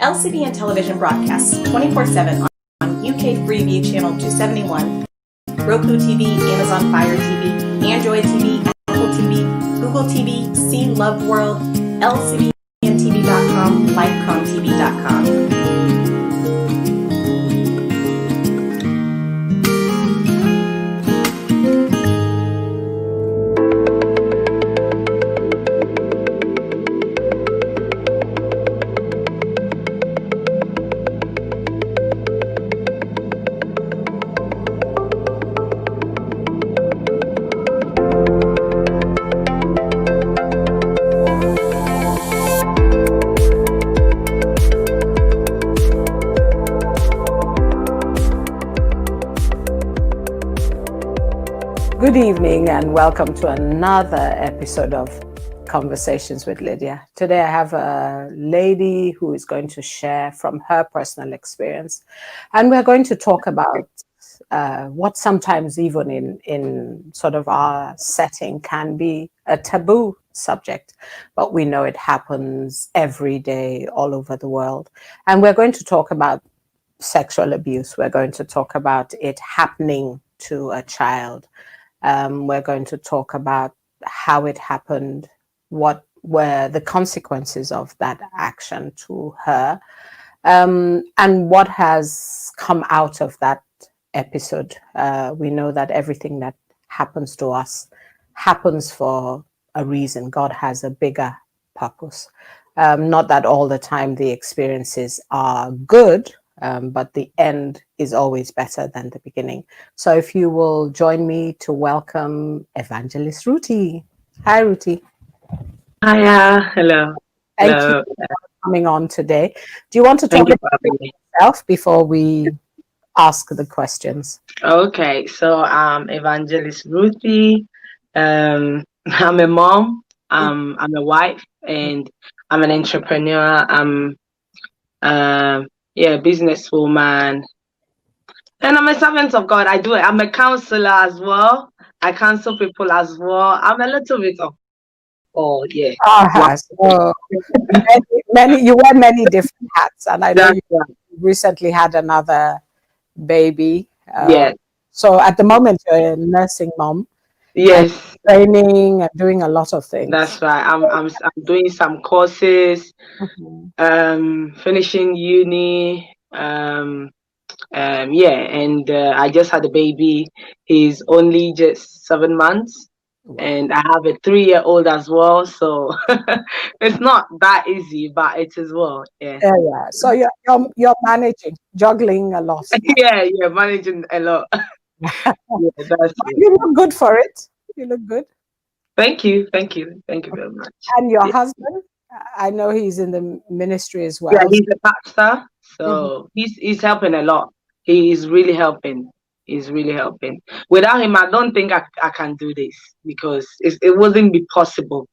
LCD and television broadcasts 24/7 on UK Freeview Channel 271, Roku TV, Amazon Fire TV, Android TV, Apple TV, Google TV, See Love World, LCDandTV.com, LifeComTV.com. Good evening and welcome to another episode of Conversations with Lydia. Today I have a lady who is going to share from her personal experience, and we're going to talk about what sometimes even in sort of our setting can be a taboo subject, but we know it happens every day all over the world. And we're going to talk about sexual abuse. We're going to talk about it happening to a child. We're going to talk about how it happened, what were the consequences of that action to her, and what has come out of that episode. We know that everything that happens to us happens for a reason. God has a bigger purpose. Not that all the time the experiences are good, but the end is always better than the beginning. So if you will join me to welcome Evangelist Ruthy. Hi, Ruthy. Hiya. Hello. Thank you for coming on today. Do you want to talk about yourself before we ask the questions? Okay, so Evangelist Ruthy. I'm a mom. I'm a wife, and I'm an entrepreneur. I'm businesswoman, and I'm a servant of God. I'm a counselor as well. I counsel people as well. I'm a little bit of yeah. So you wear many different hats, and I know you recently had another baby. Yes. So at the moment you're a nursing mom. Yes. Training and doing a lot of things. That's right. I'm doing some courses, finishing uni. And I just had a baby. He's only just 7 months. Wow. And I have a 3-year-old as well. So it's not that easy, but it is well. Yeah. Yeah. So you're managing, juggling a lot. Yeah, managing a lot. You look good for it. You look good. Thank you very much. And your husband? I know he's in the ministry as well. Yeah, he's a pastor, so he's helping a lot. He is really helping. He's really helping. Without him, I don't think I can do this, because it wouldn't be possible.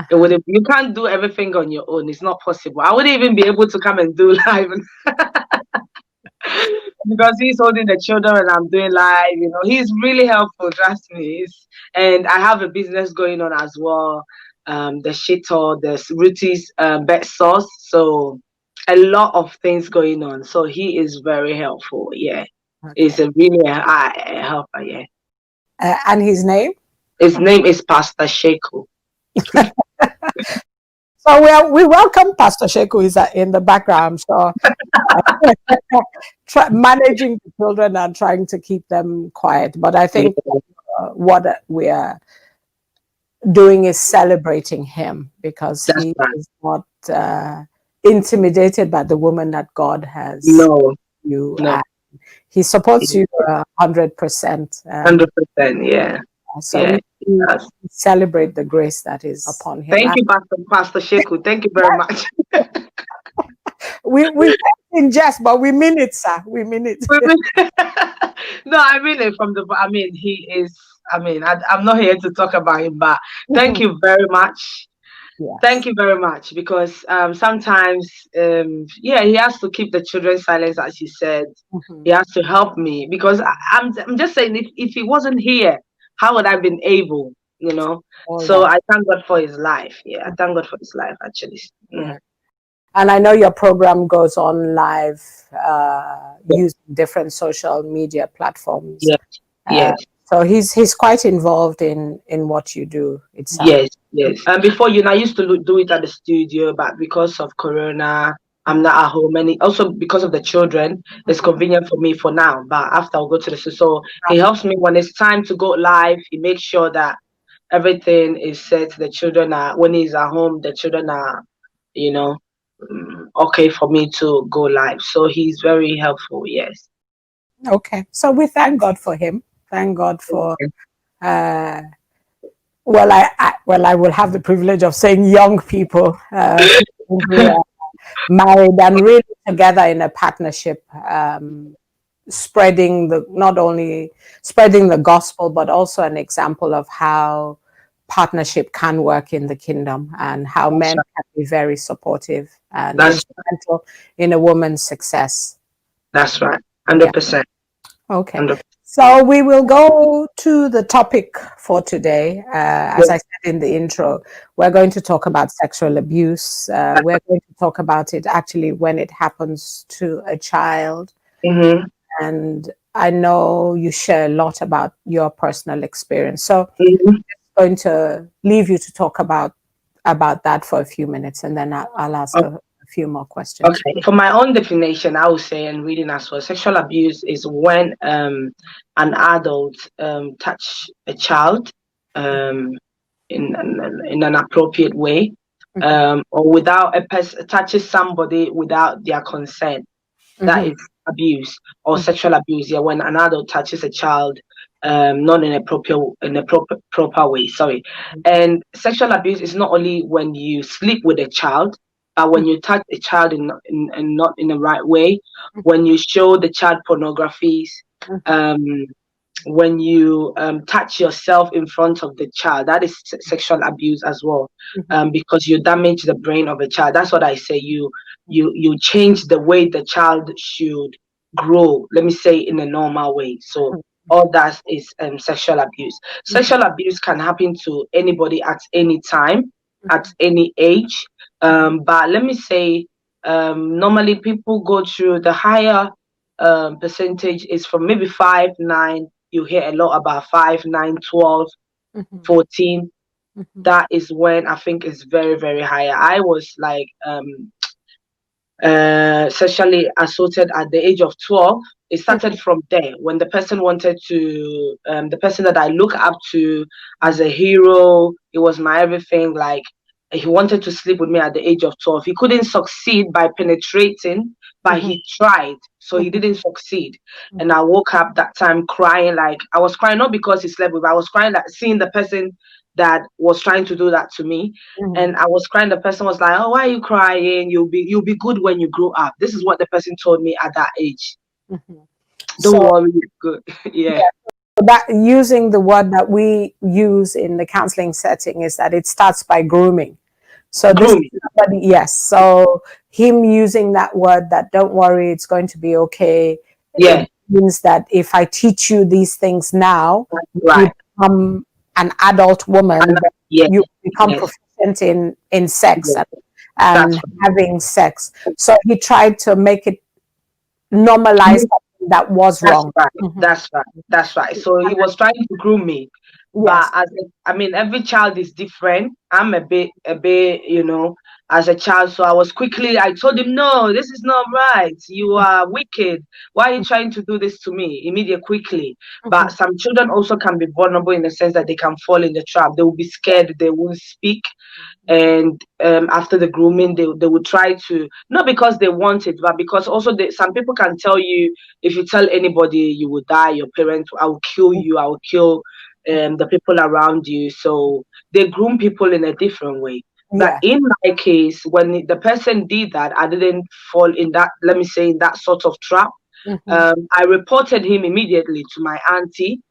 It wouldn't. You can't do everything on your own. It's not possible. I wouldn't even be able to come and do live. Because he's holding the children and I'm doing live, he's really helpful, trust me. And I have a business going on as well, the Shito, the Ruthy's bed sauce, so a lot of things going on. So he is very helpful. Yeah. Okay. He's a really a helper. Yeah. And his name? His name is Pastor Sheku. So we welcome Pastor Sheku is in the background. So managing the children and trying to keep them quiet. But I think what we are doing is celebrating him, because he is not intimidated by the woman that God has. No. He supports you 100%. 100%, yeah. So we celebrate the grace that is upon him. Thank you, Pastor Sheku. Thank you very much. we in jest, but we mean it, sir. We mean it. No, I mean it he is. I'm not here to talk about him, but thank you very much. Yes. Thank you very much, because sometimes he has to keep the children silent, as you said. He has to help me, because I'm just saying, if he wasn't here, how would I have been able, so I thank God for his life. Yeah, I thank God for his life, actually. And I know your program goes on live using different social media platforms. Yes, yes. So he's quite involved in what you do. It sounds. Yes. And before, I used to do it at the studio, but because of Corona, I'm not at home. And also because of the children, it's convenient for me for now. But after, I'll go to the studio. So he helps me when it's time to go live. He makes sure that everything is set. The children are, when he's at home, the children are, okay for me to go live. So he's very helpful. Yes. Okay. So we thank God for him. Thank God for. Well, I will have the privilege of saying young people who are married and really together in a partnership, spreading not only spreading the gospel, but also an example of how partnership can work in the kingdom and how men can be very supportive and instrumental in a woman's success. That's right. 100%. Okay. 100%. So we will go to the topic for today. As I said in the intro, we're going to talk about sexual abuse. We're going to talk about it actually when it happens to a child. Mm-hmm. And I know you share a lot about your personal experience. So I'm going to leave you to talk about that for a few minutes, and then I'll ask a few more questions. Okay. For my own definition, I would say, and reading as well, sexual abuse is when an adult touch a child in an appropriate way, or without a person touches somebody without their consent. That is abuse or sexual abuse. Yeah, when an adult touches a child, not in a proper way. Sorry. And sexual abuse is not only when you sleep with a child, but when you touch a child in not in the right way, when you show the child pornographies, when you touch yourself in front of the child, that is sexual abuse as well, because you damage the brain of a child. That's what I say. You change the way the child should grow, let me say, in a normal way. So all that is sexual abuse. Sexual abuse can happen to anybody at any time, at any age, but let me say, normally people go through the higher percentage is from maybe 5, 9. You hear a lot about 5, 9, 12, 14. That is when I think it's very, very higher. I was like sexually assaulted at the age of 12. It started from there when the person wanted to, the person that I look up to as a hero, it was my everything. Like, he wanted to sleep with me at the age of 12. He couldn't succeed by penetrating, but he tried. So he didn't succeed. And I woke up that time crying. Like, I was crying not because he slept with me. I was crying like seeing the person that was trying to do that to me. And I was crying. The person was like, "Oh, why are you crying? You'll be good when you grow up." This is what the person told me at that age. Don't worry, it's good. Yeah. That using the word that we use in the counseling setting is that it starts by grooming. So this is somebody, yes. So him using that word, that don't worry, it's going to be okay. Yeah. It means that if I teach you these things now, you become an adult woman, you become proficient in sex and having sex. So he tried to make it normalize something that was wrong. That's right. So he was trying to groom me. But every child is different. I'm a bit, as a child. So I told him, no, this is not right. You are wicked. Why are you trying to do this to me? Immediately, quickly. But some children also can be vulnerable in the sense that they can fall in the trap. They will be scared. They won't speak. And after the grooming, they would try to, not because they want it, but because also some people can tell you, if you tell anybody, you will die. Your parents, I will kill you. I will kill the people around you. So they groom people in a different way. But in my case, when the person did that, I didn't fall in that, let me say, in that sort of trap. I reported him immediately to my auntie.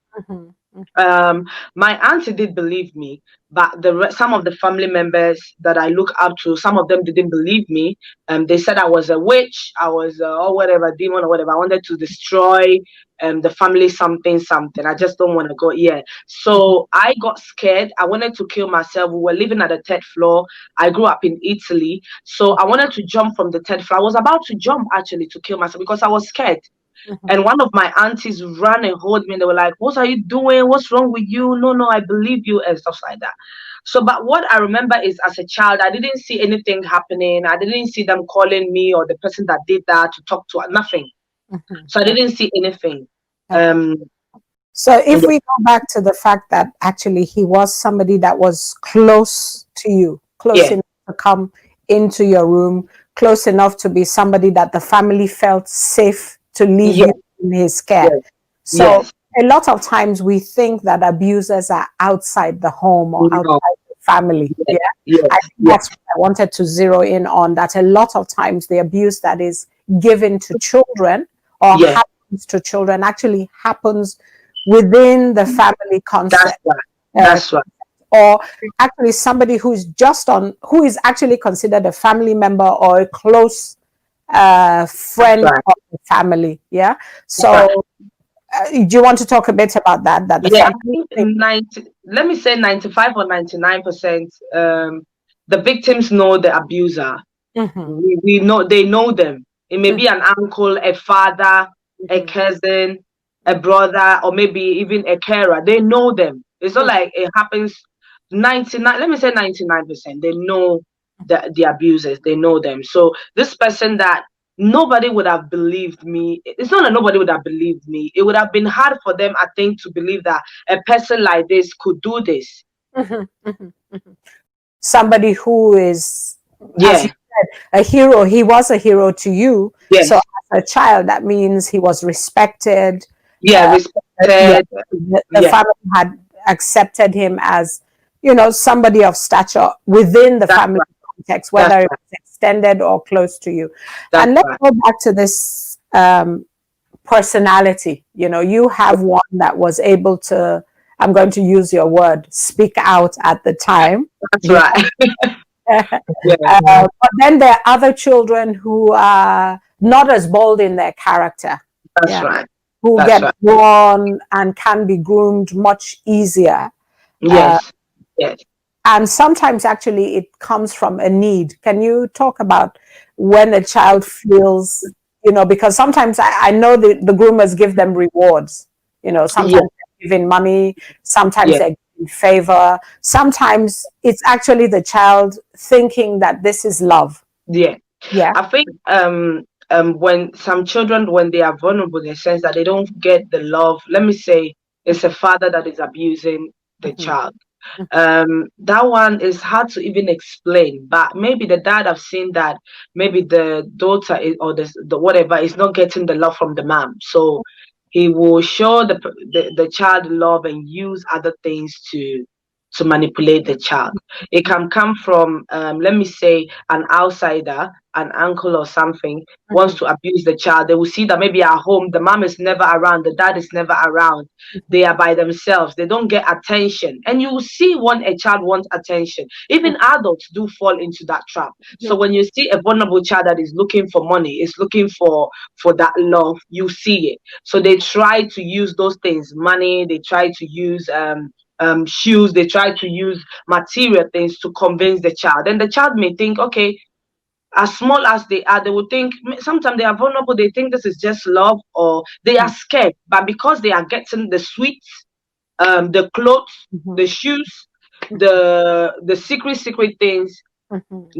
My auntie did believe me, but some of the family members that I look up to, some of them didn't believe me. They said I was a witch, I was or whatever, demon or whatever. I wanted to destroy the family, something. I just don't want to go. Yeah. So I got scared. I wanted to kill myself. We were living at the third floor. I grew up in Italy, so I wanted to jump from the third floor. I was about to jump actually to kill myself because I was scared. And one of my aunties ran and hold me, and they were like, "What are you doing? What's wrong with you? No, no, I believe you," and stuff like that. So, but what I remember is as a child, I didn't see anything happening. I didn't see them calling me or the person that did that to talk to, nothing. So I didn't see anything. Okay. So if we go back to the fact that actually he was somebody that was close to you, close enough to come into your room, close enough to be somebody that the family felt safe to leave you in his care. So a lot of times we think that abusers are outside the home or outside the family. I think that's what I wanted to zero in on, that a lot of times the abuse that is given to children or happens to children actually happens within the family concept. That's right. Or actually somebody who is actually considered a family member or a close friend of the family. Yeah. So do you want to talk a bit about that? That the family, let me say 95 or 99%, the victims know the abuser. We know, they know them. It may be an uncle, a father, a cousin, a brother, or maybe even a carer. They know them. It's not like it happens 99, let me say 99%. They know the abusers. They know them. So this person that nobody would have believed me. It's not that nobody would have believed me. It would have been hard for them, I think, to believe that a person like this could do this. Somebody who is, as you said, a hero. He was a hero to you. So as a child, that means he was respected. Respected. The family had accepted him as, somebody of stature within the family context, whether it was extended or close to you. And let's go back to this personality. You have one that was able to, I'm going to use your word, speak out at the time. That's right. But then there are other children who are not as bold in their character. That's right. Who get born and can be groomed much easier. Yes. And sometimes actually it comes from a need. Can you talk about when a child feels, because sometimes I know the groomers give them rewards, sometimes they're giving money, sometimes they're giving favor, sometimes it's actually the child thinking that this is love. I think when some children, when they are vulnerable in the sense that they don't get the love, let me say it's a father that is abusing the child. That one is hard to even explain, but maybe the dad have seen that maybe the daughter is, or the whatever is not getting the love from the mom, so he will show the child love and use other things to manipulate the child. It can come from let me say an outsider, an uncle or something wants to abuse the child. They will see that maybe at home the mom is never around, the dad is never around, they are by themselves, they don't get attention, and you will see when a child wants attention. Even adults do fall into that trap. So when you see a vulnerable child that is looking for money, is looking for that love, you see it. So they try to use those things, money, they try to use shoes, they try to use material things to convince the child. And the child may think, okay, as small as they are, they will think, sometimes they are vulnerable, they think this is just love, or they are scared. But because they are getting the sweets, the clothes, the shoes, the secret things,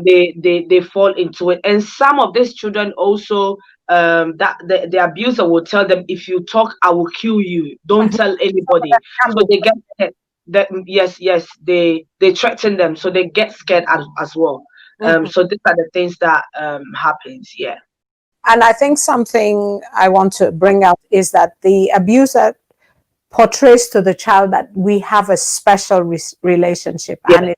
they fall into it. And some of these children also, that the abuser will tell them, if you talk, I will kill you, don't tell anybody. So they get they threaten them, so they get scared as well. So these are the things that happens. And I think something I want to bring out is that the abuser portrays to the child that we have a special relationship, and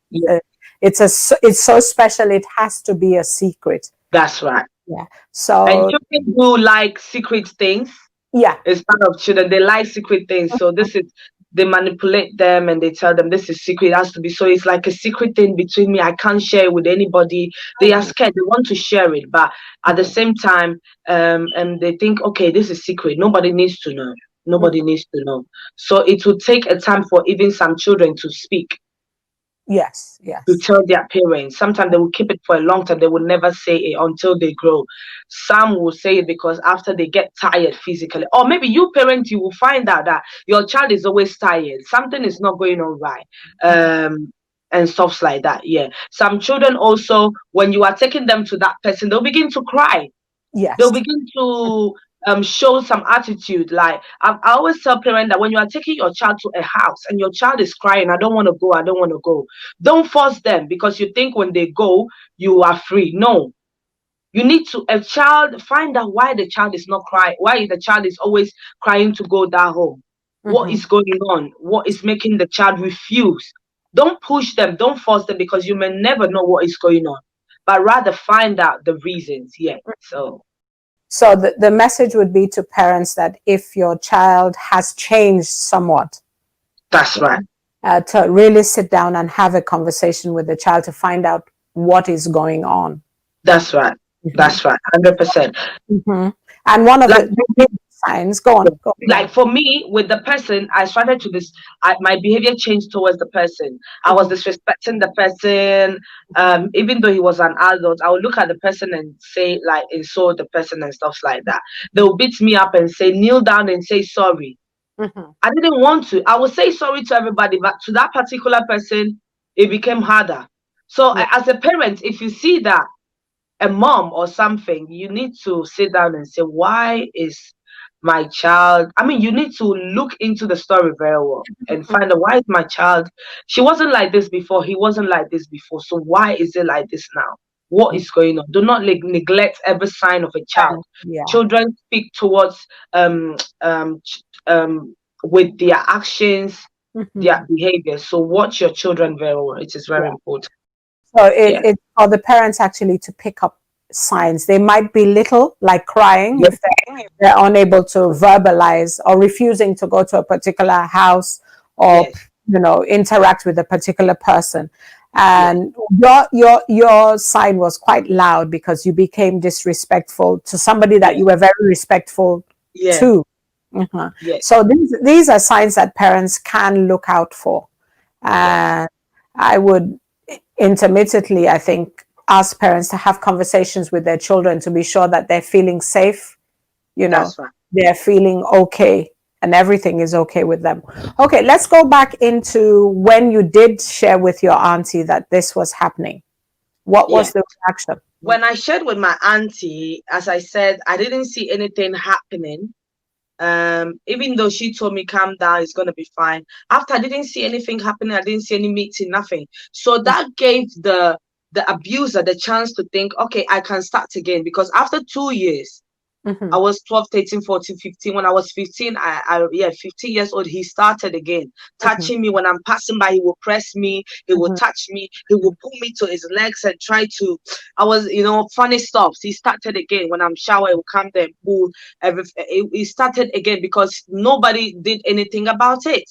it's so special it has to be a secret. That's right. So and children do like secret things. It's part of children, they like secret things. So this is they manipulate them and they tell them this is secret, it has to be. So it's like a secret thing between me. I can't share it with anybody. They are scared. They want to share it, but at the same time, and they think, okay, this is secret. Nobody needs to know. Nobody needs to know. So it will take a time for even some children to speak. Yes. To tell their parents. Sometimes they will keep it for a long time. They will never say it until they grow. Some will say it because after they get tired physically, or maybe you parent, you will find out that your child is always tired. Something is not going on right. And stuff like that. Yeah. Some children also, when you are taking them to that person, they'll begin to cry. Yes. They'll begin to show some attitude. Like I always tell parents that when you are taking your child to a house and your child is crying, I don't want to go, I don't want to go. Don't force them because you think when they go, you are free. No. You need to, a child, find out why the child is not crying, why the child is always crying to go that home. What is going on? What is making the child refuse? Don't push them, don't force them because you may never know what is going on, but rather find out the reasons. Yeah. So the message would be to parents that if your child has changed somewhat, that's right. To really sit down and have a conversation with the child to find out what is going on. That's right. That's right. 100%. And one of the signs, go on. Like for me, with the person, I started to my behavior changed towards the person. I was disrespecting the person. Even though he was an adult, I would look at the person and say, like, insult the person and stuff like that. They would beat me up and say, kneel down and say sorry. I didn't want to. I would say sorry to everybody, but to that particular person, it became harder. So as a parent, if you see that a mom or something, you need to sit down and say, why is my child, I mean, you need to look into the story very well and find out, why is my child, she wasn't like this before, he wasn't like this before, so why is it like this now? What is going on? Do not neglect every sign of a child. Children speak towards with their actions, their behavior. So watch your children very well. It is very important. So it's for the parents actually to pick up signs. They might be little, like crying, if they're unable to verbalize or refusing to go to a particular house or interact with a particular person. And your sign was quite loud because you became disrespectful to somebody that you were very respectful to. So these are signs that parents can look out for. And I would intermittently, I think, ask parents to have conversations with their children to be sure that they're feeling safe, they're feeling okay, and everything is okay with them. Okay, let's go back into when you did share with your auntie that this was happening. What was the reaction? When I shared with my auntie, as I said, I didn't see anything happening. Even though she told me, calm down, it's going to be fine. After I didn't see anything happening, I didn't see any meeting, nothing. So that gave the abuser the chance to think, okay, I can start again. Because after 2 years, I was 12, 13, 14, 15. When I was 15, 15 years old, he started again, touching me. When I'm passing by, he will press me, he will touch me, he will pull me to his legs and try to, funny stuff. He started again. When I'm showering, he will come there and pull everything. He started again because nobody did anything about it.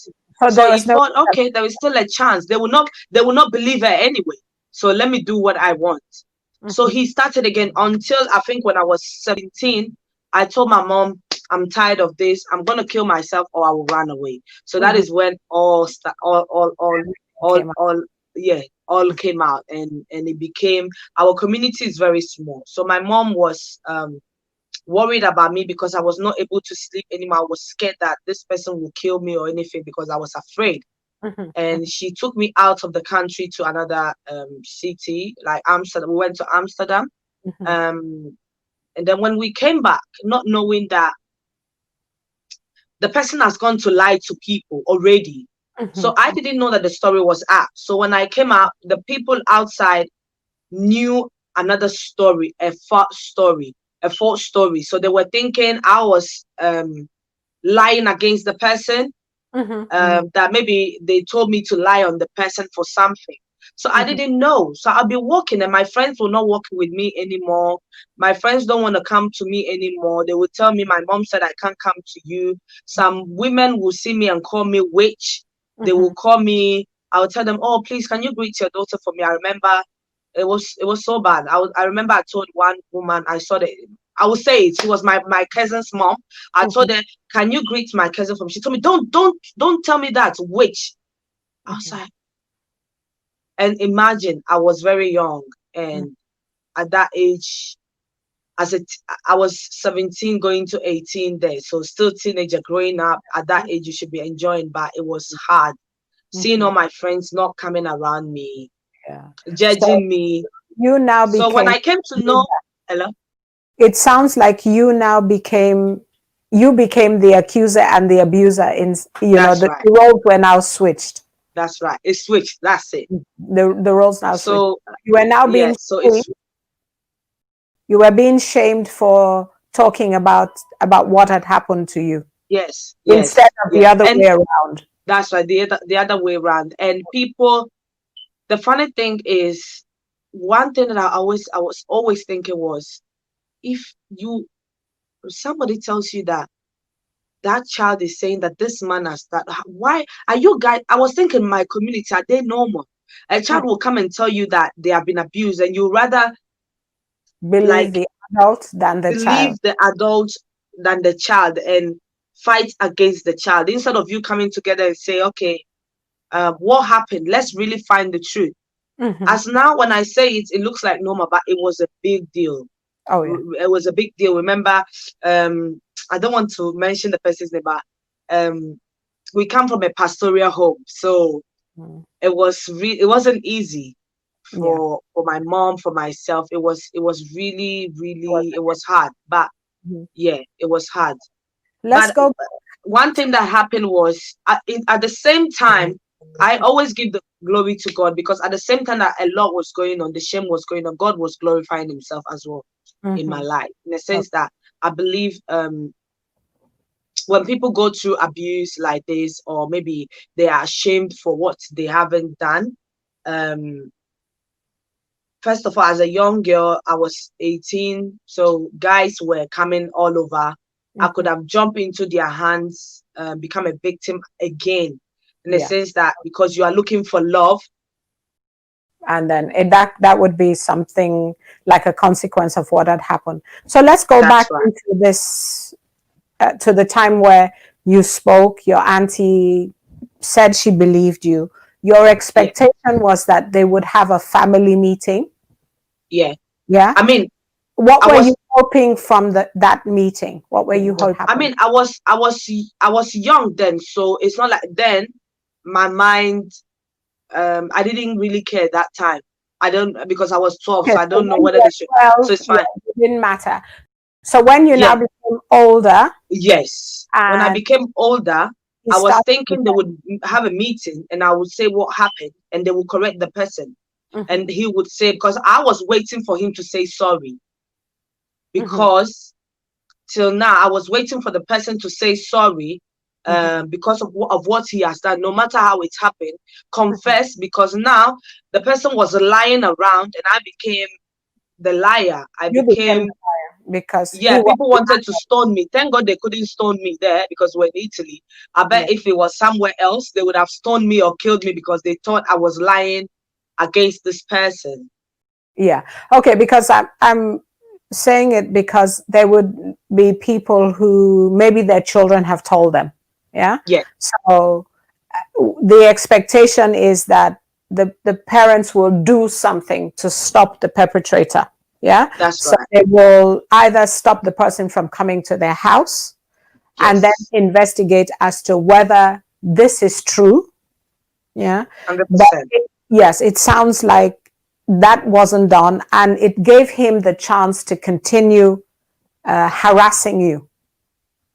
So he thought, okay, there is still a chance. They will not believe her anyway. So let me do what I want. So he started again until I think when I was 17, I told my mom, I'm tired of this. I'm going to kill myself or I will run away. So that is when all came out and it became, our community is very small. So my mom was worried about me because I was not able to sleep anymore. I was scared that this person will kill me or anything because I was afraid. And she took me out of the country to another city, like Amsterdam. We went to Amsterdam. And then when we came back, not knowing that the person has gone to lie to people already. So I didn't know that the story was out. So when I came out, the people outside knew another story, a false story. So they were thinking I was lying against the person. That maybe they told me to lie on the person for something. So I didn't know. So I'll be walking and my friends will not walk with me anymore. My friends don't want to come to me anymore. They will tell me, my mom said I can't come to you. Some women will see me and call me witch. They will call me. I will tell them, oh, please, can you greet your daughter for me? I remember it was so bad. I remember I told one woman, I will say it. She was my cousin's mom. I told her, can you greet my cousin for me? She told me, don't tell me that, witch. I was like, and imagine I was very young, and at that age, I was 17 going to 18 there, so still teenager growing up. At that age, you should be enjoying, but it was hard seeing all my friends not coming around me, judging me. You now became. So when I came to know, hello. It sounds like you now became the accuser and the abuser. The roles were now switched. That's right. It's switched. That's it. The roles now switched. You were now being you were being shamed for talking about what had happened to you. Yes. Instead of the other way around. That's right. The other way around. And people, the funny thing is, one thing that I was always thinking was, if somebody tells you that child is saying that this man has that, why are you guys? I was thinking, my community, are they normal? A child will come and tell you that they have been abused, and you rather believe the adult than the child. Believe the adult than the child and fight against the child, instead of you coming together and say, okay, what happened? Let's really find the truth. As now, when I say it, it looks like normal, but it was a big deal. Oh, yeah. It was a big deal. Remember, I don't want to mention the person's name, but we come from a pastoral home, so it wasn't easy for my mom, for myself. It was really it was hard, but it was hard. Let's go. One thing that happened was at the same time, I always give the glory to God, because at the same time that a lot was going on, the shame was going on, God was glorifying himself as well in my life, in the sense that I believe when people go through abuse like this, or maybe they are ashamed for what they haven't done, first of all, as a young girl, I was 18, so guys were coming all over. I could have jumped into their hands, become a victim again, in the sense that because you are looking for love. And then that would be something like a consequence of what had happened. So let's go back into this, to the time where you spoke. Your auntie said she believed you. Your expectation was that they would have a family meeting. Yeah. I mean, what were you hoping from that meeting? What were you hoping? I mean, I was young then, so it's not like then my mind. I didn't really care that time. Because I was 12, so I don't know whether they should. So it's fine. It didn't matter. So when you now became older. Yes. When I became older, I was thinking they would have a meeting and I would say what happened and they would correct the person. And he would say, because I was waiting for him to say sorry. Because till now, I was waiting for the person to say sorry. Because of what he has done, no matter how it happened, confess, because now the person was lying around and I became the liar. Became the liar because people wanted to stone me. Thank God they couldn't stone me there, because we're in Italy. I bet if it was somewhere else, they would have stoned me or killed me, because they thought I was lying against this person. Yeah. Okay, because I'm saying it because there would be people who maybe their children have told them. Yeah. So the expectation is that the parents will do something to stop the perpetrator. Yeah. That's so they will either stop the person from coming to their house and then investigate as to whether this is true. Yeah. 100%. Yes, it sounds like that wasn't done, and it gave him the chance to continue harassing you.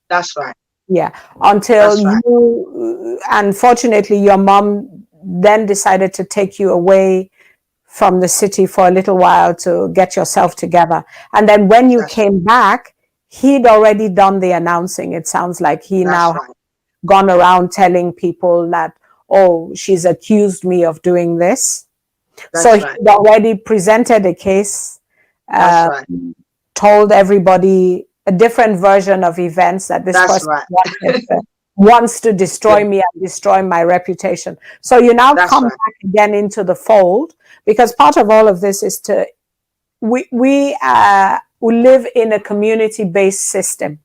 That's right. Yeah, until you, unfortunately, your mom then decided to take you away from the city for a little while to get yourself together. And then when you came back, he'd already done the announcing. It sounds like he now gone around telling people that, oh, she's accused me of doing this. So he already presented a case, told everybody a different version of events, that this person wants to destroy me and destroy my reputation. So you now come back again into the fold, because part of all of this is we live in a community-based system.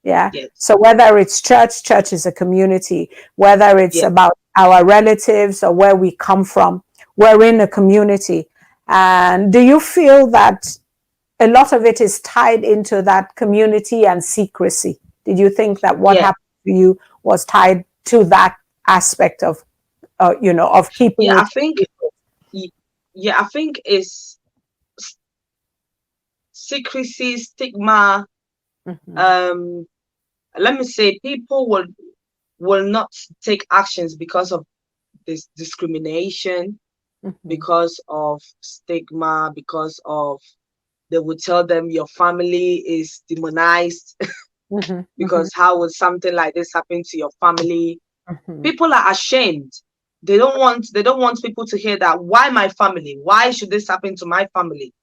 Yeah. Yes. So whether it's church is a community, whether it's about our relatives or where we come from, we're in a community. And do you feel that a lot of it is tied into that community and secrecy? Did you think that what happened to you was tied to that aspect of, of keeping? Yeah, I think it's secrecy, stigma. Mm-hmm. Let me say, people will not take actions because of this discrimination, because of stigma, because of, they would tell them your family is demonized, because how would something like this happen to your family? People are ashamed. They don't want people to hear that. Why my family? Why should this happen to my family?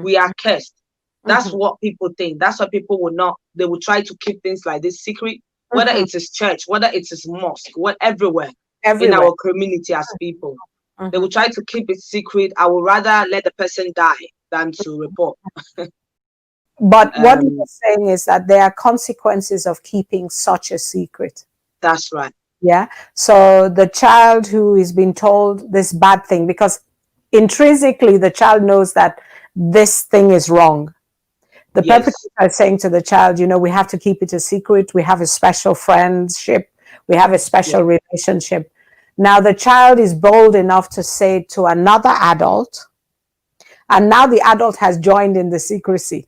We are cursed. That's what people think. That's what people they will try to keep things like this secret, whether it is church, whether it is mosque, everywhere in our community as people. They will try to keep it secret. I would rather let the person die than to report. But what you're saying is that there are consequences of keeping such a secret. That's right. Yeah. So the child who is being told this bad thing, because intrinsically the child knows that this thing is wrong. The perpetrator is saying to the child, we have to keep it a secret. We have a special friendship. We have a special relationship. Now the child is bold enough to say to another adult, and now the adult has joined in the secrecy.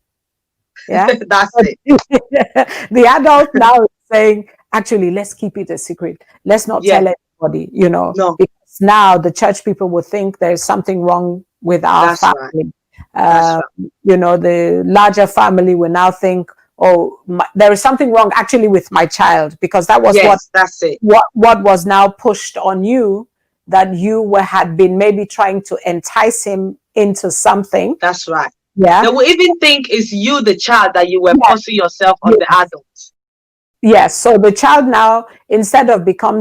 Yeah, that's it. The adult now is saying, actually, let's keep it a secret. Let's not tell anybody, No. Because now the church people will think there's something wrong with our family. Right. The larger family will now think, there is something wrong actually with my child, because that was that's it. What was now pushed on you, that you had been maybe trying to entice him into something. That's right. Yeah. They will even think it's you, the child, that you were forcing yourself on the adults. Yes. So the child now, instead of being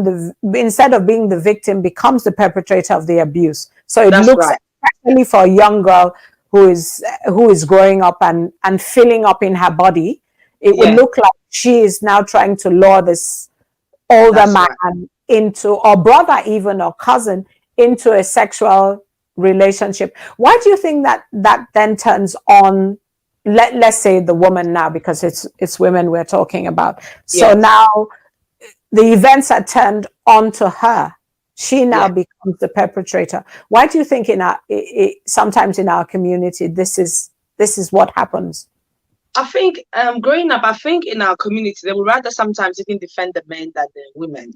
the victim, becomes the perpetrator of the abuse. So it looks, especially for a young girl who is growing up and filling up in her body, it would look like she is now trying to lure this older man into, or brother even, or cousin, into a sexual relationship. Why do you think that then turns on, let's say the woman now, because it's women we're talking about. So now the events are turned onto her. She now becomes the perpetrator. Why do you think sometimes in our community this is what happens? I think growing up, in our community they would rather sometimes even defend the men than the women.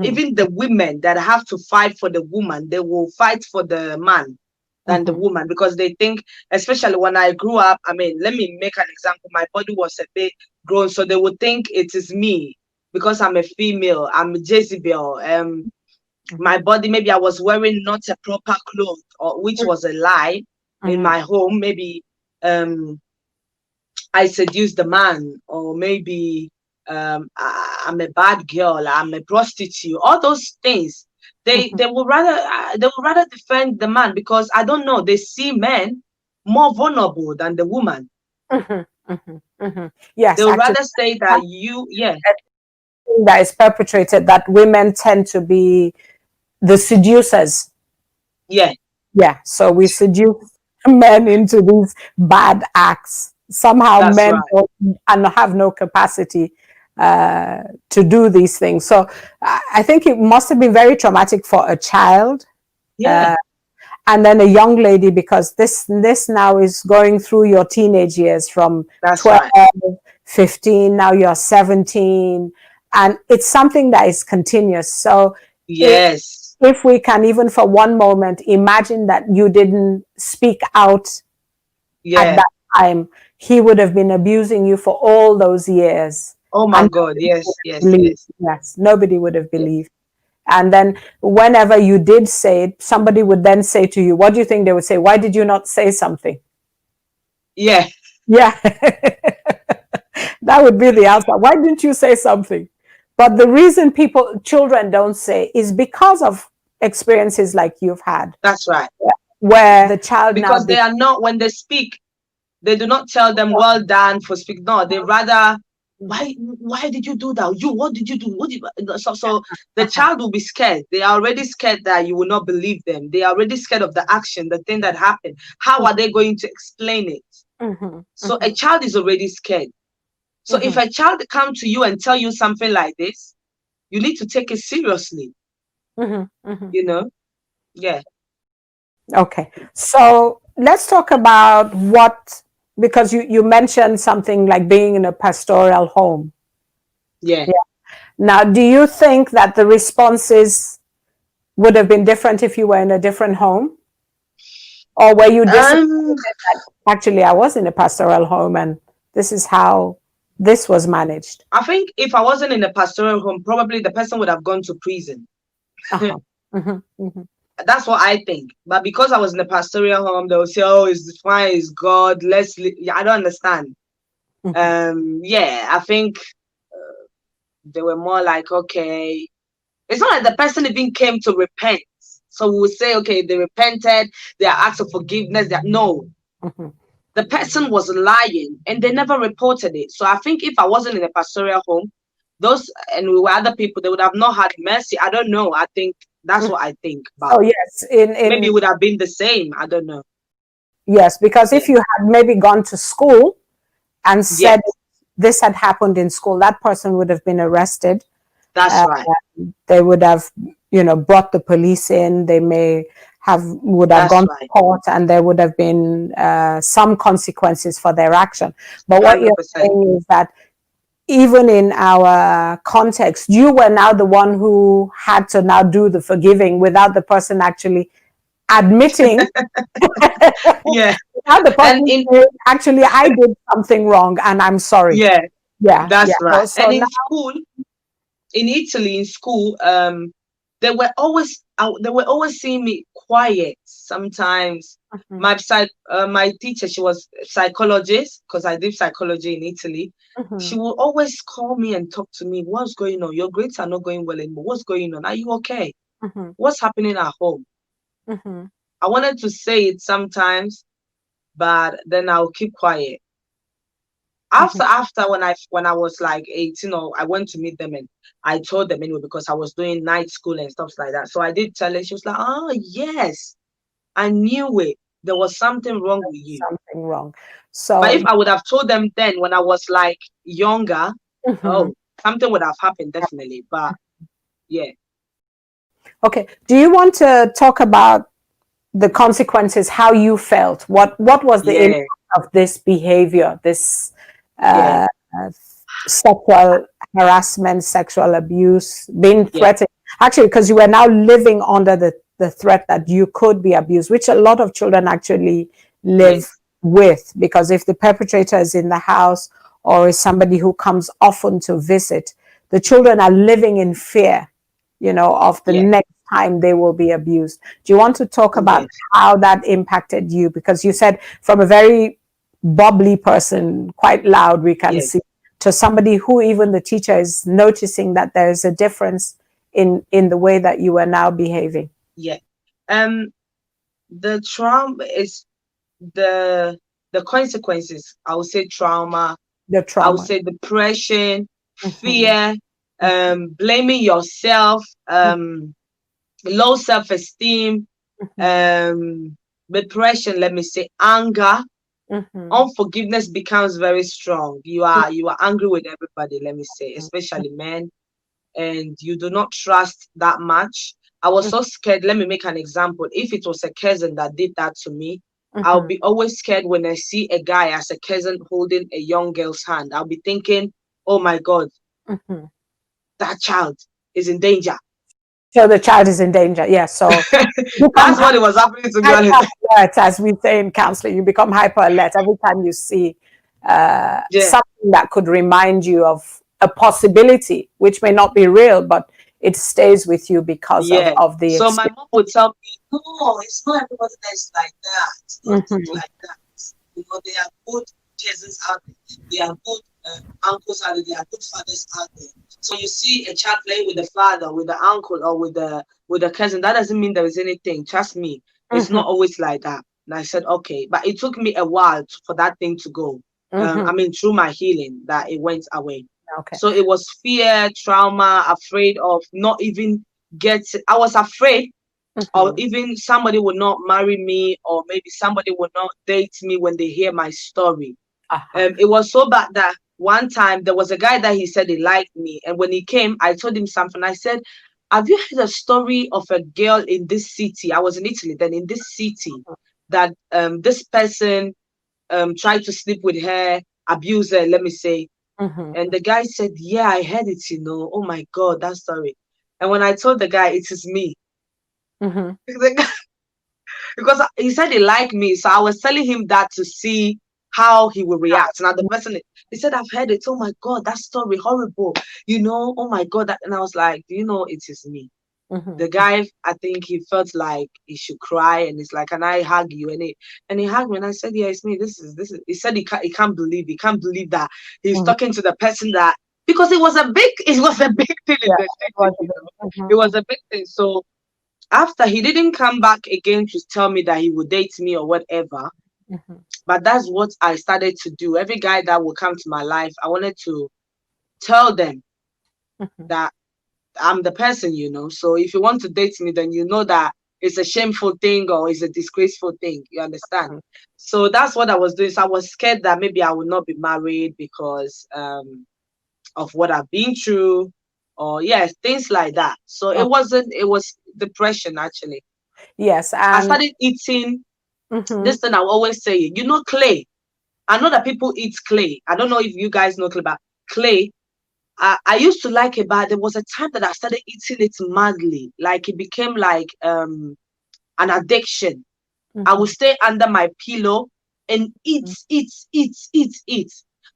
Even the women that have to fight for the woman, they will fight for the man than the woman, because they think, especially when I grew up, let me make an example. My body was a bit grown, so they would think it is me because I'm a female, I'm a Jezebel. My body, maybe I was wearing not a proper clothes, or which was a lie in my home. Maybe I seduced the man, or maybe I'm a bad girl, I'm a prostitute. All those things, they would rather defend the man, because I don't know, they see men more vulnerable than the woman. Yes, they would rather say that that is perpetrated, that women tend to be the seducers. So we seduce men into these bad acts. Somehow men and have no capacity to do these things. So I think it must have been very traumatic for a child, and then a young lady, because this now is going through your teenage years from 12, 15, now you're 17, and it's something that is continuous. So if we can even for one moment imagine that you didn't speak out at that time, he would have been abusing you for all those years. Oh my God, yes. Nobody would have believed. And then whenever you did say it, somebody would then say to you, what do you think they would say? Why did you not say something? Yeah. Yeah. That would be the answer. Why didn't you say something? But the reason children don't say is because of experiences like you've had. That's right. Where the child because they are not, when they speak, they do not tell them well done for speak. No, they rather, why did you do that? What did you do? So the child will be scared. They are already scared that you will not believe them. They are already scared of the action, the thing that happened. How are they going to explain it? So a child is already scared. So if a child come to you and tell you something like this, you need to take it seriously. You know? Yeah. Okay. So let's talk about because you mentioned something like being in a pastoral home. Yeah. Now, do you think that the responses would have been different if you were in a different home? Or were you disappointed that actually I was in a pastoral home and this is how this was managed? I think if I wasn't in a pastoral home, probably the person would have gone to prison. That's what I think. But because I was in a pastoral home, they will say, "Oh, it's fine, it's God. I don't understand." Yeah, I think they were more like, okay, it's not like the person even came to repent. So we would say, okay, they repented, they are asked for forgiveness. No, the person was lying and they never reported it. So I think if I wasn't in a pastoral home, and we were other people, they would have not had mercy. I don't know. I think that's what I think. But oh yes, maybe it would have been the same. I don't know. Yes, because if you had maybe gone to school and said this had happened in school, that person would have been arrested. That's right. They would have, brought the police in. They would have gone to court, and there would have been some consequences for their action. But what 100%. You're saying is that even in our context, you were now the one who had to now do the forgiving without the person actually admitting. Yeah. Now the person saying, actually, I did something wrong and I'm sorry. Yeah. Yeah. That's right. So and in school, in Italy, in school, they were always seeing me quiet sometimes. My teacher, she was a psychologist, because I did psychology in Italy. She would always call me and talk to me. What's going on? Your grades are not going well anymore. What's going on? Are you okay? What's happening at home? I wanted to say it sometimes, but then I'll keep quiet. After when I was like 18, I went to meet them and I told them anyway, because I was doing night school and stuff like that. So I did tell her. She was like, "Oh yes, I knew it. There was something wrong with you." Something wrong. So, but if I would have told them then when I was like younger, something would have happened definitely. But yeah. Okay. Do you want to talk about the consequences? How you felt? What was the impact of this behavior? This sexual harassment, sexual abuse, being threatened. Actually, because you were now living under the threat that you could be abused, which a lot of children actually live with, because if the perpetrator is in the house or is somebody who comes often to visit, the children are living in fear, of the next time they will be abused. Do you want to talk about how that impacted you? Because you said from a very bubbly person, quite loud, we can see, to somebody who even the teacher is noticing that there's a difference in the way that you are now behaving. The trauma is the consequences. I would say trauma. I would say depression, fear, blaming yourself, low self-esteem, depression, let me say, anger. Unforgiveness becomes very strong. You are angry with everybody, let me say, especially men, and you do not trust that much. I was so scared. Let me make an example. If it was a cousin that did that to me, I'll be always scared when I see a guy as a cousin holding a young girl's hand. I'll be thinking, oh my God, that child is in danger. So the child is in danger. Yes. So that's what it was happening to me. Alert, as we say in counseling, you become hyper alert every time you see something that could remind you of a possibility, which may not be real, but it stays with you because of the So experience. my mom would tell me, no, it's not everybody that's like that. It's not like that. You know, there are good cousins out there. There are good uncles out there. There are good fathers out there. So you see a child playing with the father, with the uncle, or with the cousin. That doesn't mean there is anything. Trust me, it's not always like that. And I said, okay, but it took me a while for that thing to go. I mean, through my healing, that it went away. Okay. So it was fear, trauma, afraid of not even I was afraid or even somebody would not marry me, or maybe somebody would not date me when they hear my story. It was so bad that one time there was a guy that he said he liked me, and when he came, I told him something. I said, have you heard a story of a girl in this city? I was in Italy then, in this city, that this person tried to sleep with her, abuse her, let me say. And the guy said, yeah, I heard it, you know. Oh my God, that story. And when I told the guy, it is me. Because he said he liked me. So I was telling him that to see how he would react. Now the person, he said, I've heard it. Oh my God, that story, horrible. You know, oh my God. And I was like, do you know, it is me. The guy, I think he felt like he should cry, and he's like, can I hug you? And he hugged me, and I said, yeah, it's me. This is. He said he can't believe that he's talking to the person that, because it was a big thing in the city, you know? It was a big thing. So after, he didn't come back again to tell me that he would date me or whatever. But that's what I started to do. Every guy that would come to my life, I wanted to tell them that I'm the person, you know. So if you want to date me, then you know that it's a shameful thing or it's a disgraceful thing. You understand? So that's what I was doing. So I was scared that maybe I would not be married because of what I've been through, or things like that. So it was depression, actually. Yes. And I started eating this thing I will always say, you know, clay. I know that people eat clay. I don't know if you guys know clay, but clay, I used to like it, but there was a time that I started eating it madly. Like it became like an addiction. I would stay under my pillow and eat.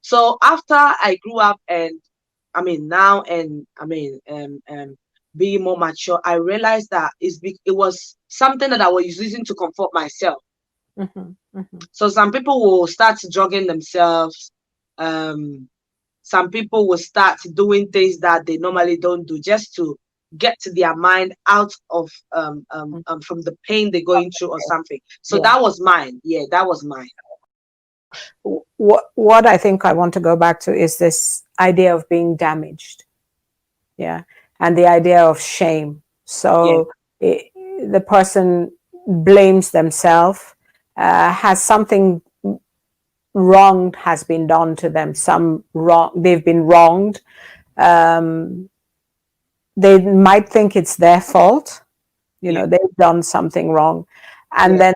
So after I grew up, and I mean now, and I mean being more mature, I realized that it was something that I was using to comfort myself. So some people will start drugging themselves. Some people will start doing things that they normally don't do, just to get their mind out of from the pain they're going through or something. So that was mine. Yeah, that was mine. What I think I want to go back to is this idea of being damaged. Yeah. And the idea of shame. So the person blames themselves, has something wrong has been done to them, they've been wronged. They might think it's their fault, you know, they've done something wrong. And then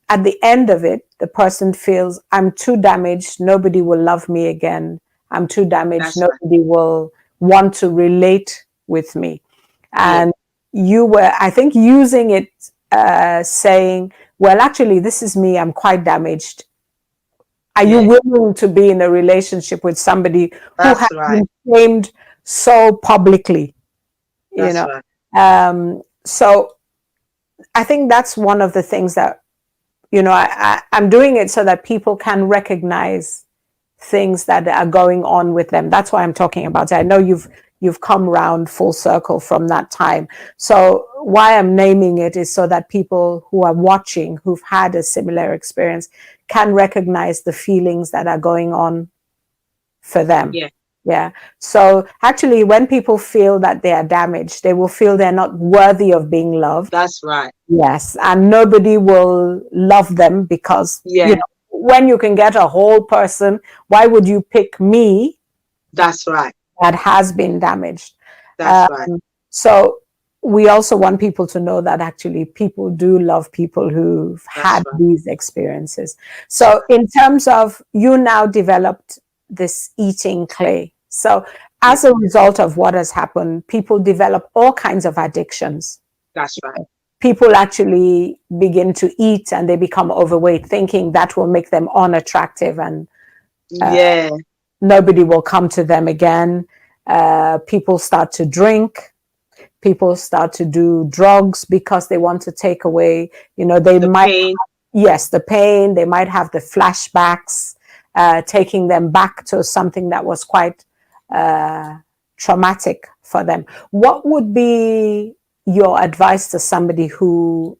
at the end of it, the person feels, I'm too damaged, nobody will love me again. I'm too damaged, nobody will want to relate with me. And you were, I think, using it, saying, well, actually, this is me, I'm quite damaged. Are you willing to be in a relationship with somebody who has been shamed so publicly? You know, so I think that's one of the things that, you know, I'm doing it so that people can recognize things that are going on with them. That's why I'm talking about it. I know you've come round full circle from that time. So why I'm naming it is so that people who are watching, who've had a similar experience, can recognize the feelings that are going on for them. Yeah. So actually, when people feel that they are damaged, they will feel they're not worthy of being loved. That's right. Yes. And nobody will love them because, you know, when you can get a whole person, why would you pick me? That's right. That has been damaged. That's right. So we also want people to know that actually people do love people who've had these experiences. So in terms of, you now developed this eating clay. So as a result of what has happened, people develop all kinds of addictions. That's right. People actually begin to eat and they become overweight, thinking that will make them unattractive and nobody will come to them again. People start to drink. people start to do drugs because they want to take away, they The might, pain. yes, the pain, they might have the flashbacks, taking them back to something that was quite traumatic for them. What would be your advice to somebody who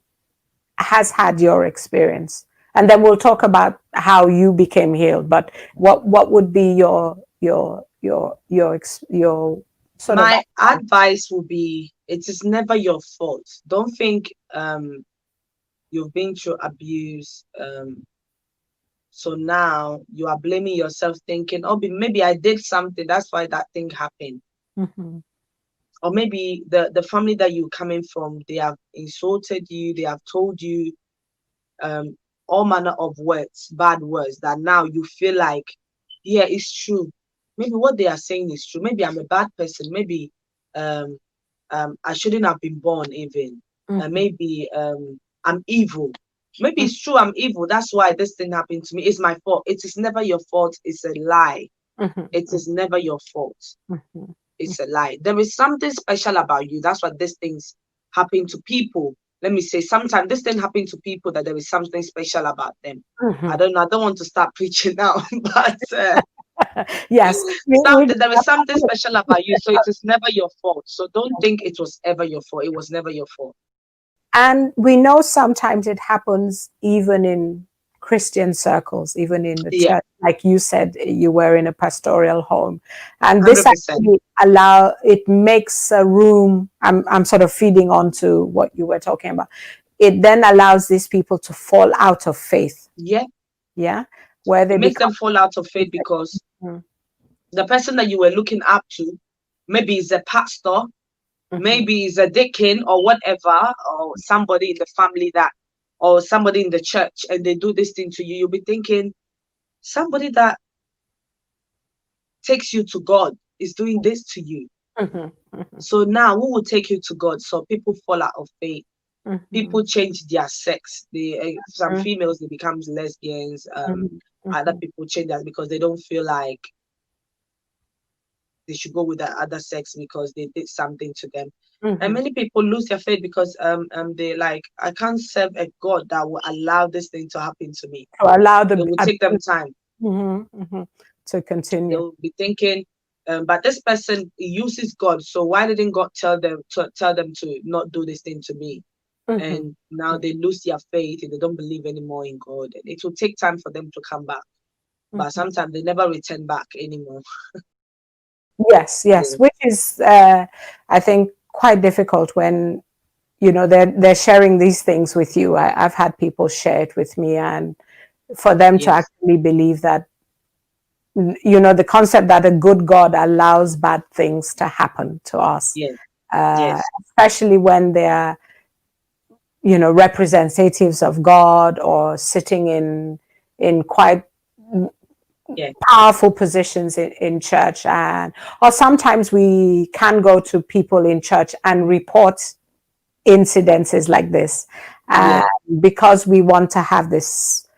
has had your experience? And then we'll talk about how you became healed. But what would be your sort of My advice would be, it is never your fault. Don't think you've been through abuse. So now you are blaming yourself, thinking, oh, maybe I did something. That's why that thing happened. Mm-hmm. Or maybe the family that you're coming from, they have insulted you. They have told you all manner of words, bad words, that now you feel like, yeah, it's true. Maybe what they are saying is true. Maybe I'm a bad person. Maybe um, I shouldn't have been born even. Mm-hmm. Maybe I'm evil. Maybe it's true, I'm evil. That's why this thing happened to me. It's my fault. It is never your fault. It's a lie. Mm-hmm. It is never your fault. Mm-hmm. It's a lie. There is something special about you. That's why these things happen to people. Let me say, sometimes this thing happen to people that there is something special about them. Mm-hmm. I don't know. I don't want to start preaching now, but yes, there is something special about you. So it is never your fault. So don't think it was ever your fault. It was never your fault. and we know sometimes it happens even in Christian circles, even in the Yeah, church. Like you said, you were in a pastoral home, and this 100%. actually it makes a room. I'm sort of feeding on to what you were talking about. It then allows these people to fall out of faith. Yeah, Yeah, where they it makes become. them fall out of faith because the person that you were looking up to, maybe is a pastor, maybe is a deacon or whatever, or somebody in the family that, or somebody in the church, and they do this thing to you. You'll be thinking, somebody that takes you to God is doing this to you. So now who will take you to God? So people fall out of faith. People change their sex. Some females, they become lesbians. Other people change that because they don't feel like they should go with the other sex because they did something to them. And many people lose their faith because they like, I can't serve a God that will allow this thing to happen to me. To allow It will take them time. To continue. They'll be thinking, but this person uses God, so why didn't God tell them to not do this thing to me? And now they lose their faith and they don't believe anymore in God. And it will take time for them to come back. But sometimes they never return back anymore. Yes, Yeah. which is, I think, quite difficult when they're sharing these things with you. I've had people share it with me, and for them to Yes. actually believe that, the concept that a good God allows bad things to happen to us, Yes. Yes. especially when they're representatives of God or sitting in quite powerful positions in church, or sometimes we can go to people in church and report incidences like this, because we want to have this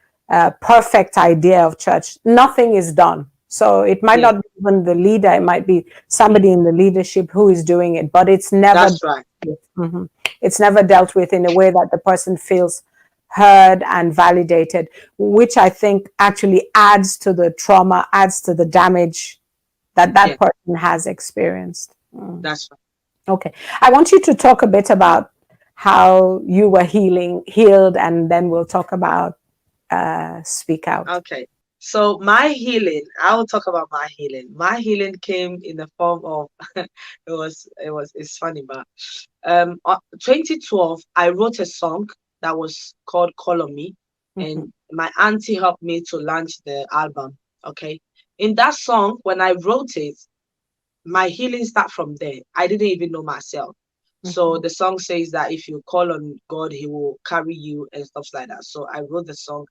perfect idea of church. Nothing is done. So it might not be even the leader, it might be somebody in the leadership who is doing it, but it's never That's right. it's never dealt with in a way that the person feels heard and validated, which I think actually adds to the trauma, adds to the damage that person has experienced. That's right. Okay. I want you to talk a bit about how you were healed, and then we'll talk about Speak Out. Okay. So my healing, I will talk about my healing. My healing came in the form of it's funny, but 2012 I wrote a song that was called Call on Me, and my auntie helped me to launch the album. Okay. In that song, when I wrote it, my healing started from there. I didn't even know myself. So the song says that if you call on God, He will carry you and stuff like that. So I wrote the song.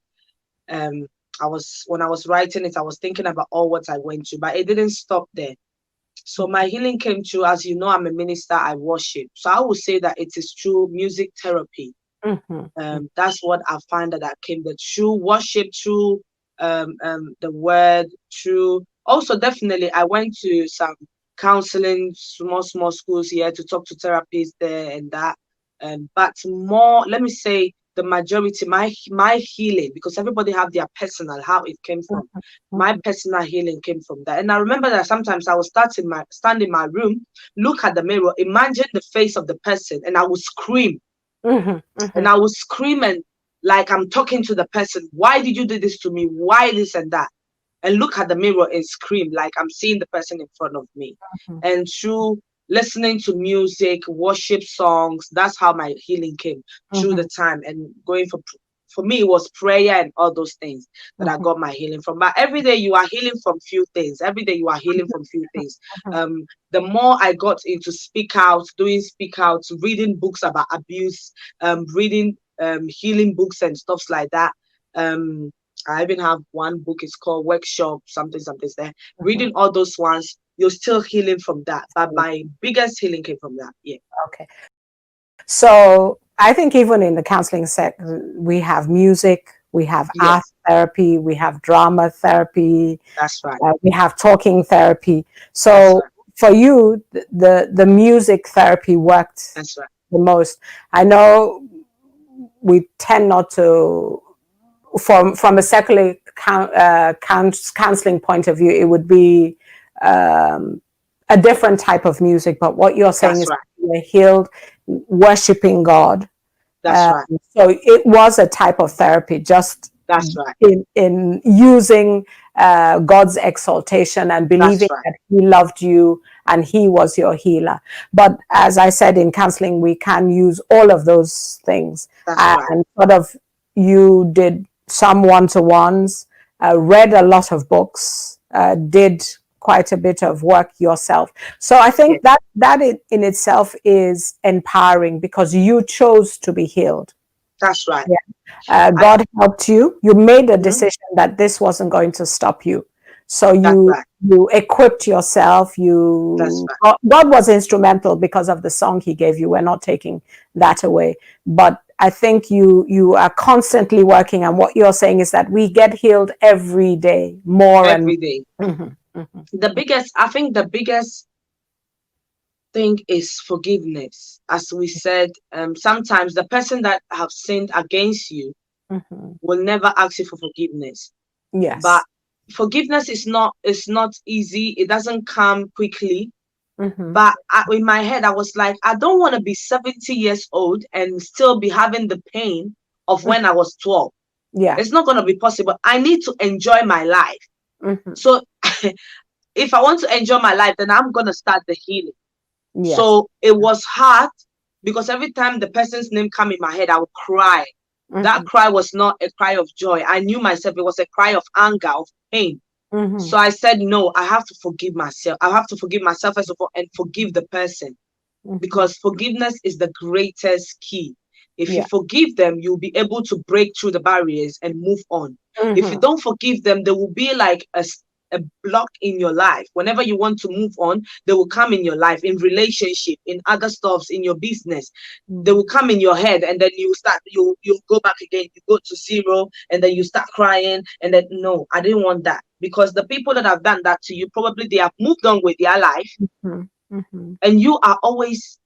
When I was writing it, I was thinking about all what I went through, but it didn't stop there. So my healing came through, as you know, I'm a minister, I worship. So I would say that it is through music therapy. That's what I find that came, the true worship, through the word, through also definitely I went to some counseling, small schools here to talk to therapists there and that. But more, let me say, the majority, my healing, because everybody have their personal, how it came from. My personal healing came from that. And I remember that sometimes I would stand in my room, look at the mirror, imagine the face of the person, and I would scream. And I would scream and like I'm talking to the person. Why did you do this to me? Why this and that? And look at the mirror and scream like I'm seeing the person in front of me. And through listening to music, worship songs, that's how my healing came through the time. And going for me, it was prayer and all those things that I got my healing from. But every day you are healing from few things. Every day you are healing from few things. The more I got into speak out, doing speak outs, reading books about abuse, reading healing books and stuff like that. I even have one book, it's called Workshop, something there. Reading all those ones, you're still healing from that. But my biggest healing came from that. Yeah. Okay. So I think even in the counseling set, we have music, we have art therapy, we have drama therapy. That's right. We have talking therapy. So for you, the music therapy worked the most. I know we tend not to, from a secular counseling point of view, it would be a different type of music. But what you're saying is you're healed, worshiping God. That's right. So it was a type of therapy, just in using God's exaltation and believing that He loved you and He was your healer. But as I said, in counseling, we can use all of those things. And sort of, you did some one-to-ones, read a lot of books, did quite a bit of work yourself. So I think that in itself is empowering because you chose to be healed. That's right. God helped you. You made a decision that this wasn't going to stop you. So you equipped yourself. God was instrumental because of the song He gave you. We're not taking that away. But I think you are constantly working, and what you're saying is that we get healed every day, more every day. I think the biggest thing is forgiveness. As we said, sometimes the person that have sinned against you will never ask you for forgiveness. Yes. But forgiveness is not easy. It doesn't come quickly. But in my head, I was like, I don't want to be 70 years old and still be having the pain of when I was 12. Yeah. It's not going to be possible. I need to enjoy my life. So if I want to enjoy my life, then I'm going to start the healing. Yes. So it was hard because every time the person's name came in my head, I would cry. That cry was not a cry of joy. I knew myself. It was a cry of anger, of pain. So I said, no, I have to forgive myself. I have to forgive myself first of all and forgive the person, because forgiveness is the greatest key. If you forgive them, you'll be able to break through the barriers and move on. If you don't forgive them, there will be like a block in your life. Whenever you want to move on, they will come in your life, in relationship, in other stuffs, in your business. They will come in your head, and then you go back again. You go to zero, and then you start crying. And then, no, I didn't want that, because the people that have done that to you, probably they have moved on with their life, and you are always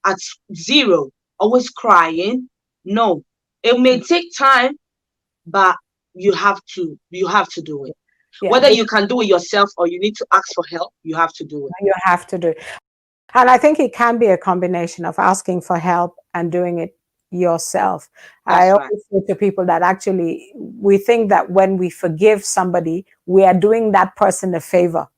at zero, always crying. No, it may take time, but you have to do it. Whether you can do it yourself or you need to ask for help, you have to do it. You have to do it. And I think it can be a combination of asking for help and doing it yourself. I always say to people that actually we think that when we forgive somebody, we are doing that person a favor.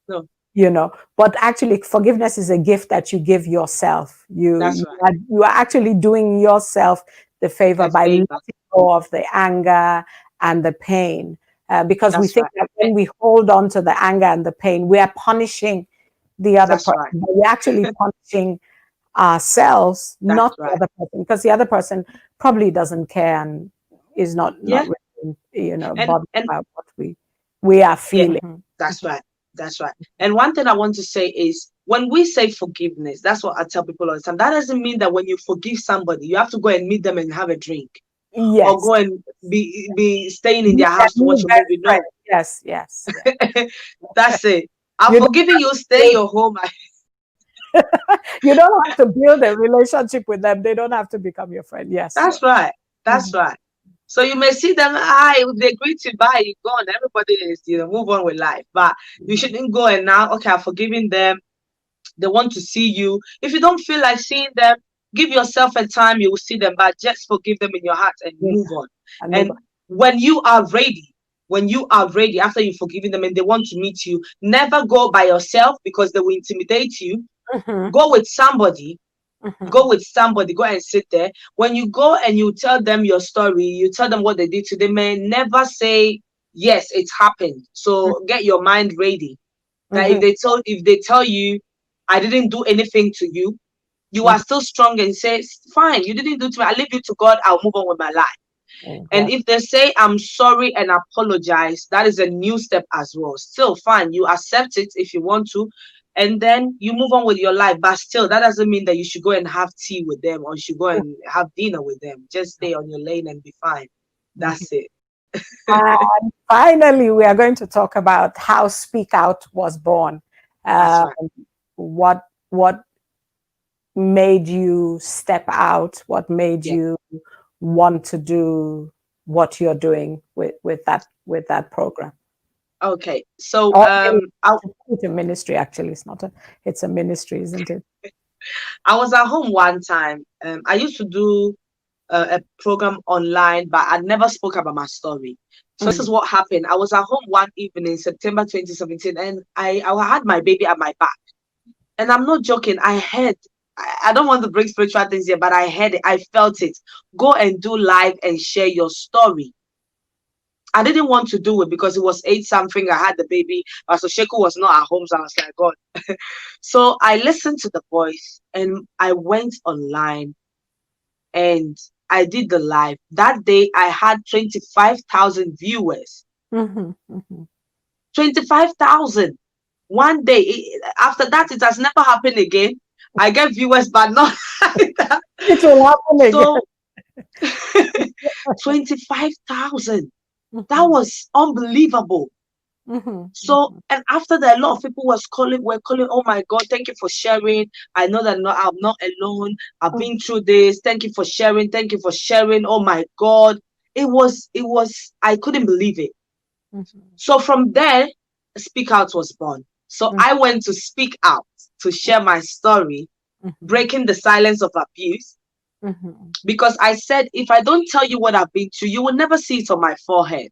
No. You know, but actually forgiveness is a gift that you give yourself. You are actually doing yourself the favor by letting go of the anger and the pain. Because we think that when we hold on to the anger and the pain, we are punishing the other person. But we're actually punishing ourselves, not the other person, because the other person probably doesn't care and is not really, bothered about what we are feeling. That's right. And one thing I want to say is, when we say forgiveness, that's what I tell people all the time. That doesn't mean that when you forgive somebody, you have to go and meet them and have a drink. Yes. Or go and be staying in their house to watch a movie. No. Yes. That's it. I've forgiven you. Stay in your home. You don't have to build a relationship with them. They don't have to become your friend. Yes. That's right. That's right. So you may see them, hi, if they greet you, bye, you go on. Everybody is, move on with life. But you shouldn't go and now, okay, I've forgiven them. They want to see you. If you don't feel like seeing them, give yourself a time, you will see them, but just forgive them in your heart and move on. And when you are ready, after you've forgiven them and they want to meet you, never go by yourself because they will intimidate you. Go with somebody. Go and sit there. When you go and you tell them your story, you tell them what they did to them, they may never say, yes, it's happened. So get your mind ready. That if they tell you, I didn't do anything to you, you are still strong and say, fine, you didn't do to me. I leave you to God. I'll move on with my life. And if they say, I'm sorry and apologize, that is a new step as well. Still fine. You accept it if you want to. And then you move on with your life. But still, that doesn't mean that you should go and have tea with them or you should go and have dinner with them. Just stay on your lane and be fine. That's it. And finally, we are going to talk about how Speak Out was born. That's right. What made you step out? What made you want to do what you're doing with that program? Okay, so it's a ministry. Actually, it's a ministry, isn't it? I was at home one time. I used to do a program online, but I never spoke about my story. So this is what happened. I was at home one evening, September 2017, and I had my baby at my back. And I'm not joking. I don't want to bring spiritual things here, but I heard it. I felt it. Go and do live and share your story. I didn't want to do it because it was 8-something. I had the baby. So Sheku was not at home. So I was like, God. So I listened to the voice and I went online and I did the live. That day I had 25,000 viewers. 25,000. One day. After that, it has never happened again. I get viewers, but not that. It will happen again. 25,000. That was unbelievable. So, and after that, a lot of people were calling, oh my God, thank you for sharing. I know that I'm not alone. I've been through this. Thank you for sharing. Thank you for sharing. Oh my God. It was, I couldn't believe it. So from there, Speak Out was born. So I went to speak out, to share my story, breaking the silence of abuse. Because I said, if I don't tell you what I've been through, you will never see it on my forehead.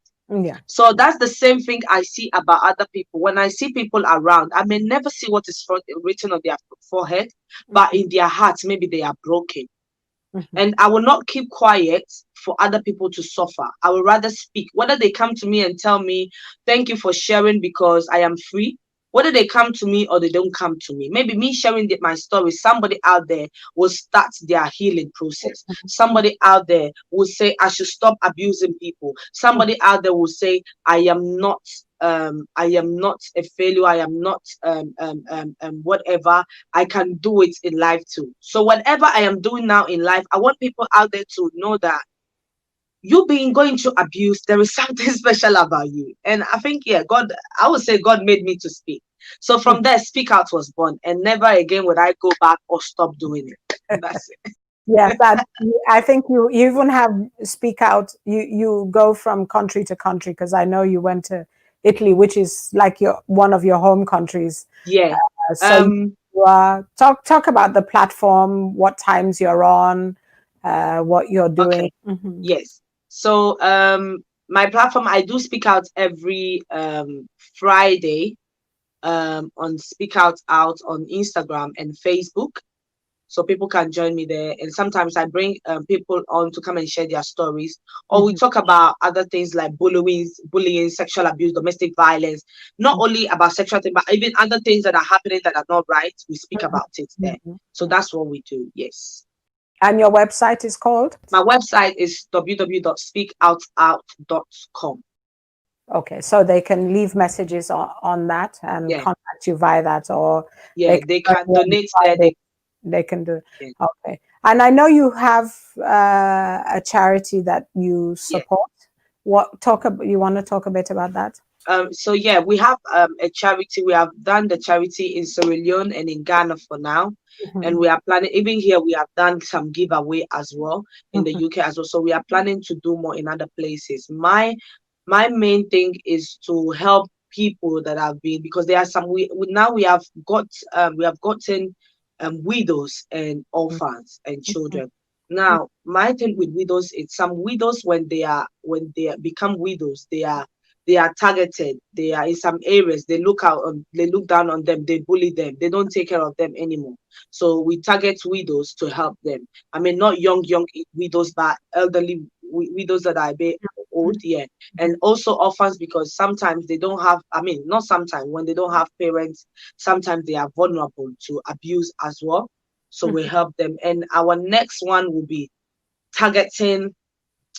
So that's the same thing I see about other people. When I see people around, I may never see what is written on their forehead, but in their hearts, maybe they are broken. And I will not keep quiet for other people to suffer. I will rather speak. Whether they come to me and tell me, thank you for sharing because I am free. Whether they come to me or they don't come to me. Maybe me sharing my story, somebody out there will start their healing process. Somebody out there will say, I should stop abusing people. Somebody out there will say, I am not a failure. I am not whatever. I can do it in life too. So whatever I am doing now in life, I want people out there to know that you being going through abuse, there is something special about you. And I think, I would say God made me to speak. So from there, Speak Out was born. And never again would I go back or stop doing it. That's it. Yes, I think you even have Speak Out. You go from country to country, because I know you went to Italy, which is like one of your home countries. Yeah. Talk about the platform, what times you're on, what you're doing. Okay. Yes. So my platform, I do Speak Out every Friday on Speak Out on Instagram and Facebook. So people can join me there. And sometimes I bring people on to come and share their stories. Or we talk about other things like bullying, sexual abuse, domestic violence. Not only about sexual things, but even other things that are happening that are not right. We speak about it there. So that's what we do. Yes. And your website is called? My website is www.speakoutout.com. Okay, so they can leave messages on that and contact you via that, or they can donate there. They can do. Okay, and I know you have a charity that you support. You want to talk a bit about that? So yeah, we have a charity. We have done the charity in Sierra Leone and in Ghana for now, and we are planning. Even here, we have done some giveaway as well in the UK as well. So we are planning to do more in other places. My main thing is to help people that have been, because there are some now we have gotten widows and orphans and children. Now, my thing with widows is some widows when they become widows, they are targeted. They are in some areas. They look down on them. They bully them. They don't take care of them anymore. So we target widows to help them. I mean, not young widows, but elderly widows that are a bit old, yeah, and also orphans, because sometimes they don't have. I mean, not sometimes, when they don't have parents, sometimes they are vulnerable to abuse as well. So we help them. And our next one will be targeting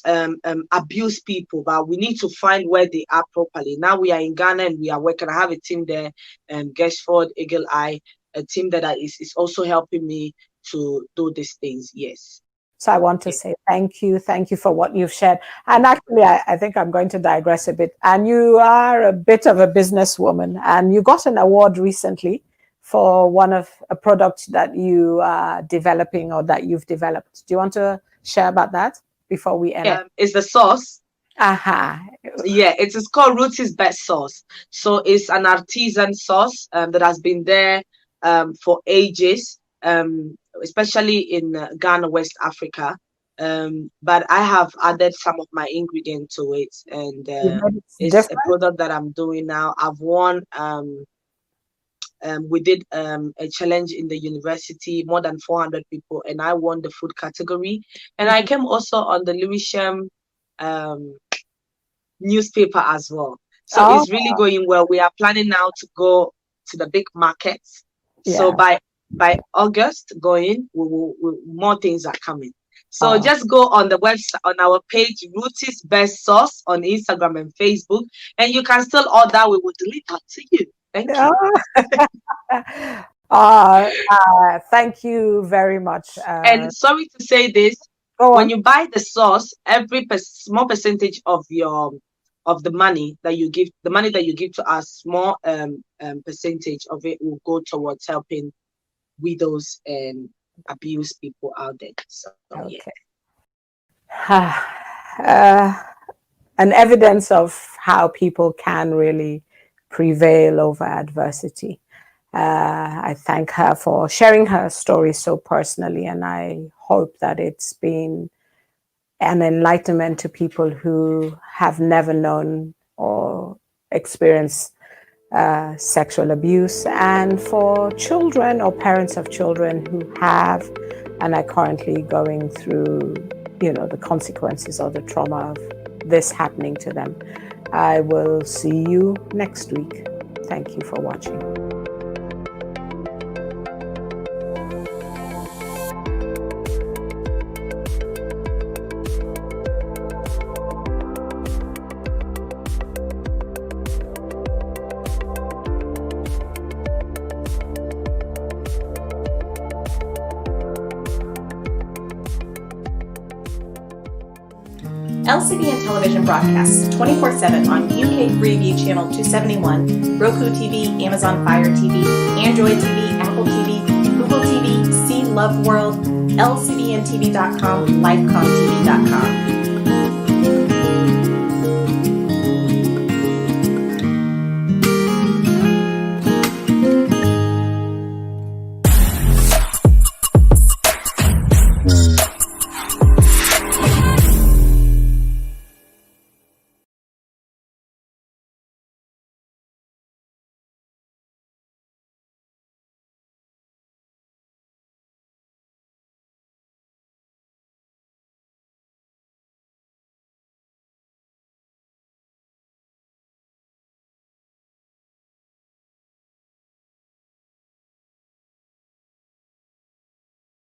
abuse people, but we need to find where they are properly. Now we are in Ghana and we are working. I have a team there, Geshford, Eagle Eye, a team that is also helping me to do these things. Yes. So I want to say thank you for what you've shared. And actually, I think I'm going to digress a bit. And you are a bit of a businesswoman, and you got an award recently for a product that you are developing or that you've developed. Do you want to share about that before we end? It's the sauce. Yeah, it is called Ruthy's Best Sauce. So it's an artisan sauce that has been there for ages, especially in Ghana, West Africa. But I have added some of my ingredients to it, and it's a product that I'm doing now. I've won. We did a challenge in the university, more than 400 people, and I won the food category. And I came also on the Lewisham newspaper as well. So it's really going well. We are planning now to go to the big markets. Yeah. So by August more things are coming. So just go on the website, on our page, Ruthy's Best Sauce on Instagram and Facebook, and you can still order. We will deliver to you. Thank you. Thank you very much. And sorry to say this, when you buy the sauce, every small percentage of the money that you give, to us, small percentage of it will go towards helping widows and abused people out there. So an evidence of how people can really prevail over adversity. I thank her for sharing her story so personally, and I hope that it's been an enlightenment to people who have never known or experienced sexual abuse, and for children or parents of children who have and are currently going through, the consequences or the trauma of this happening to them. I will see you next week. Thank you for watching. LCBN television broadcasts 24/7 on UK Freeview Channel 271, Roku TV, Amazon Fire TV, Android TV, Apple TV, Google TV, C Love World, LCBNTV.com, LifeComTV.com.